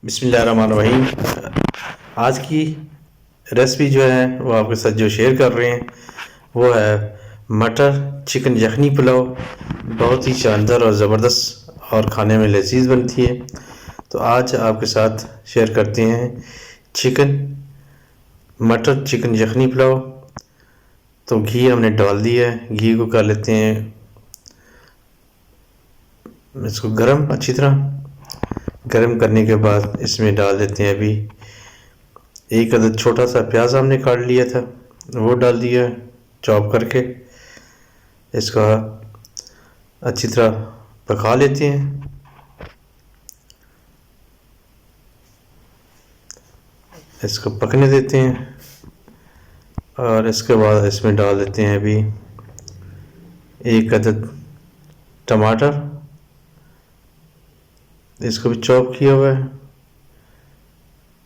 बिस्मिल्लाहिर्रहमानिर्रहीम। आज की रेसिपी जो है वो आपके साथ जो शेयर कर रहे हैं वो है मटर चिकन यखनी पुलाव। बहुत ही शानदार और ज़बरदस्त और खाने में लजीज बनती है। तो आज आपके साथ शेयर करते हैं मटर चिकन यखनी पुलाव। तो घी हमने डाल दिया है, घी को कर लेते हैं इसको गरम। अच्छी तरह गरम करने के बाद इसमें डाल देते हैं अभी एक अदद छोटा सा प्याज हमने काट लिया था, वो डाल दिया चॉप करके। इसका अच्छी तरह पका लेते हैं। इसको पकने देते हैं और इसके बाद इसमें डाल देते हैं अभी एक अदद टमाटर, इसको भी चॉप किया हुआ है।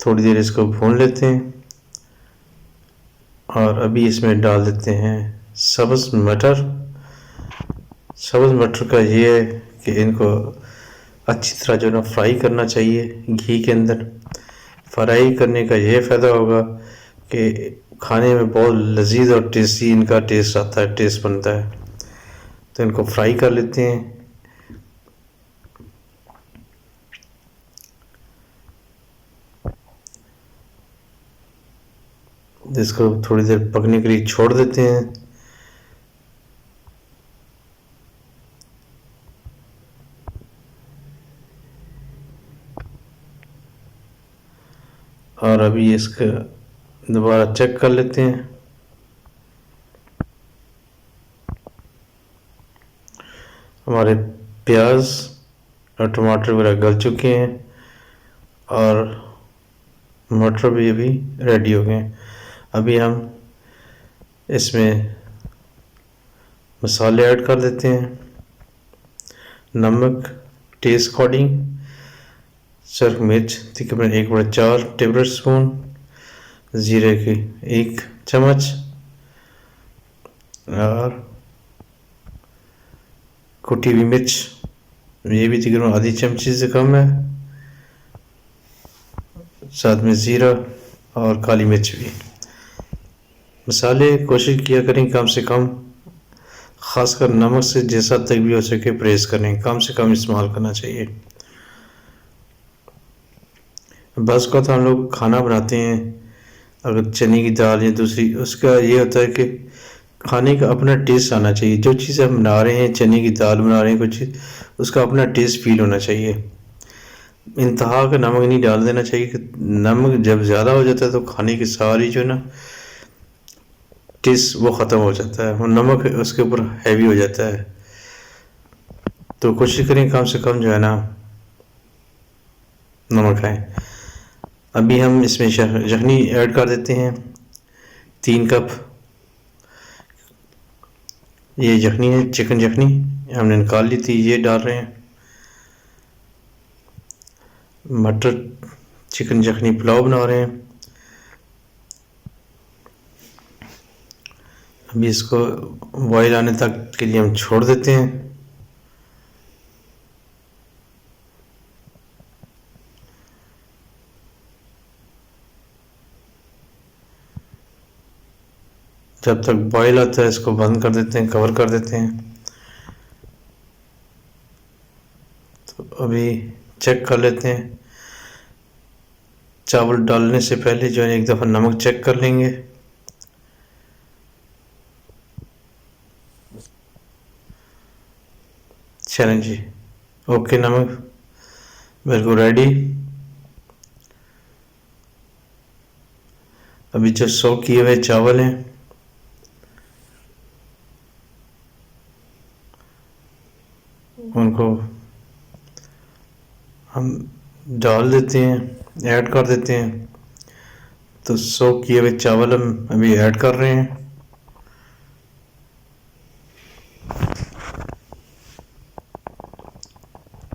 थोड़ी देर इसको भून लेते हैं और अभी इसमें डाल देते हैं सब्ज़ मटर। सब्ज़ मटर का ये है कि इनको अच्छी तरह जो ना फ्राई करना चाहिए घी के अंदर। फ्राई करने का ये फ़ायदा होगा कि खाने में बहुत लजीज और टेस्टी इनका टेस्ट आता है, टेस्ट बनता है। तो इनको फ्राई कर लेते हैं। इसको थोड़ी देर पकने के लिए छोड़ देते हैं। और अभी इसका दोबारा चेक कर लेते हैं। हमारे प्याज और टमाटर वगैरह गल चुके हैं और मटर भी अभी रेडी हो गए। अभी हम इसमें मसाले ऐड कर देते हैं। नमक टेस्ट अकॉर्डिंग, सर्फ मिर्च तकरीबन 1/4 टेबल स्पून, ज़ीरे की 1 चम्मच और कुटी हुई मिर्च, ये भी तकरीबन आधी चमची से कम है। साथ में ज़ीरा और काली मिर्च भी। मसाले कोशिश किया करें कम से कम, ख़ासकर नमक से जैसा तक भी हो सके परहेज़ करें, कम से कम इस्तेमाल करना चाहिए। बस का तो हम लोग खाना बनाते हैं, अगर चने की दाल या दूसरी, उसका ये होता है कि खाने का अपना टेस्ट आना चाहिए। जो चीज़ हम बना रहे हैं, चने की दाल बना रहे हैं कुछ चीज़, उसका अपना टेस्ट फील होना चाहिए। इंतहा का नमक नहीं डाल देना चाहिए कि नमक जब ज़्यादा हो जाता है तो खाने की सारी जो ना टेस्ट वो ख़त्म हो जाता है और नमक उसके ऊपर हैवी हो जाता है। तो कोशिश करें कम से कम जो है ना नमक खाएं। अभी हम इसमें यखनी ऐड कर देते हैं 3 कप। ये यखनी है, चिकन यखनी हमने निकाल ली थी, ये डाल रहे हैं। मटर चिकन यखनी पुलाव बना रहे हैं। अभी इसको बॉयल आने तक के लिए हम छोड़ देते हैं। जब तक बॉयल आता है इसको बंद कर देते हैं, कवर कर देते हैं। तो अभी चेक कर लेते हैं। चावल डालने से पहले जो है एक दफ़ा नमक चेक कर लेंगे। चलें जी, ओके, नमक बिल्कुल रेडी। अभी जो सोक किए हुए चावल हैं उनको हम डाल देते हैं, ऐड कर देते हैं। तो सोक किए हुए चावल हम अभी ऐड कर रहे हैं।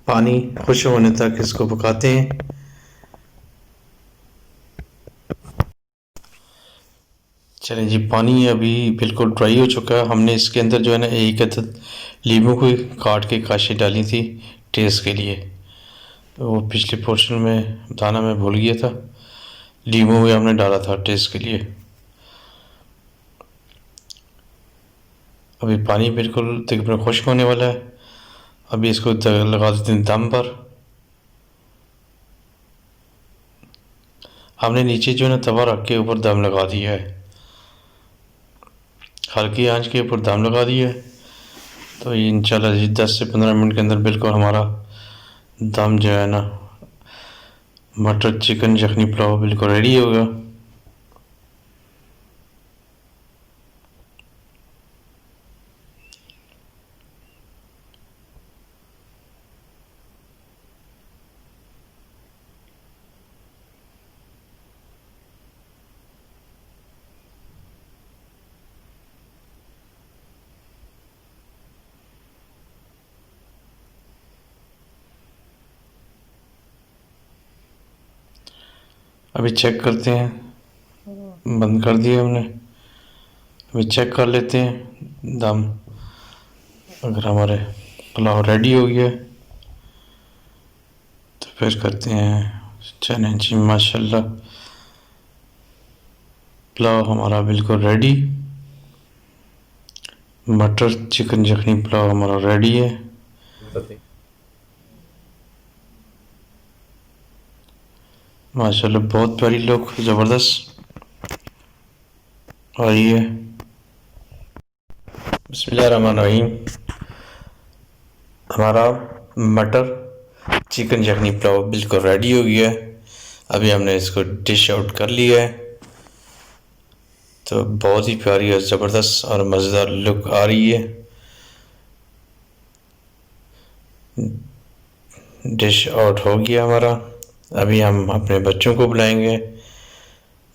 पानी खुश होने तक इसको पकाते हैं। चलें जी, पानी अभी बिल्कुल ड्राई हो चुका है। हमने इसके अंदर जो है ना एक अदद नींबू को काट के काशी डाली थी टेस्ट के लिए। वो पिछले पोर्शन में दाना में भूल गया था, लीमू भी हमने डाला था टेस्ट के लिए। अभी पानी बिल्कुल तकरीबन खुश्क होने वाला है। अभी इसको लगा देते हैं दम पर। हमने नीचे जो है ना तवा रख के ऊपर दम लगा दिया है, हल्की आंच के ऊपर दम लगा दिया है। तो ये इंशाल्लाह 10 से 15 मिनट के अंदर बिल्कुल हमारा दम जो है ना मटर चिकन यखनी पुलाव बिल्कुल रेडी होगा। अभी चेक करते हैं, बंद कर दिया हमने। अभी चेक कर लेते हैं दम, अगर हमारे पुलाव रेडी हो गया तो फिर करते हैं। चने जी माशाल्लाह पुलाव हमारा बिल्कुल रेडी। मटर चिकन यखनी पुलाव हमारा रेडी है। माशाल्लाह बहुत प्यारी लुक, ज़बरदस्त आ रही है। बिस्मिल्लाहिर्रहमानिर्रहीम। हमारा मटर चिकन यखनी पुलाव बिल्कुल रेडी हो गया है। अभी हमने इसको डिश आउट कर लिया है। तो बहुत ही प्यारी और ज़बरदस्त और मज़ेदार लुक आ रही है। डिश आउट हो गया हमारा। अभी हम अपने बच्चों को बुलाएंगे,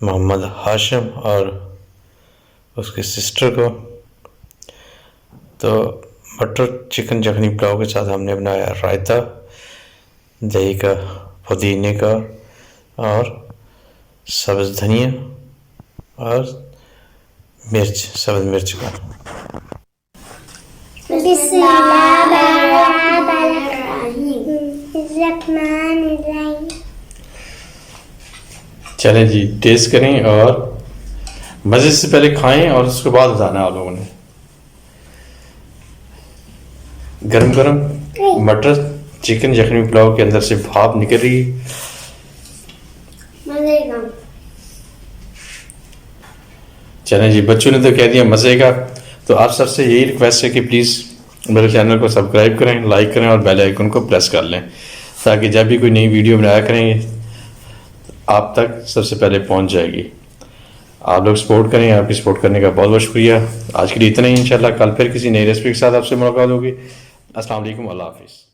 मोहम्मद हाशिम और उसके सिस्टर को। तो मटर चिकन यखनी पुलाव के साथ हमने बनाया रायता, दही का, पुदीने का और सब्ज़ धनिया और मिर्च, सब्ज़ मिर्च का। चलें जी, टेस्ट करें और मज़े से पहले खाएं और उसके बाद बताना आप लोगों ने। गरम गरम मटर चिकन यखनी पुलाव के अंदर से भाप निकल रही है। चलें जी, बच्चों ने तो कह दिया मज़े का। तो आप सबसे यही रिक्वेस्ट है कि प्लीज़ मेरे चैनल को सब्सक्राइब करें, लाइक करें और बेल आइकन को प्रेस कर लें, ताकि जब भी कोई नई वीडियो बनाया करेंगे आप तक सबसे पहले पहुंच जाएगी। आप लोग सपोर्ट करें, आपकी सपोर्ट करने का बहुत बहुत शुक्रिया। आज के लिए इतना ही। इंशाल्लाह कल फिर किसी नई रेसिपी के साथ आपसे मुलाकात होगी। अस्सलाम वालेकुम, अल्लाह हाफिज़।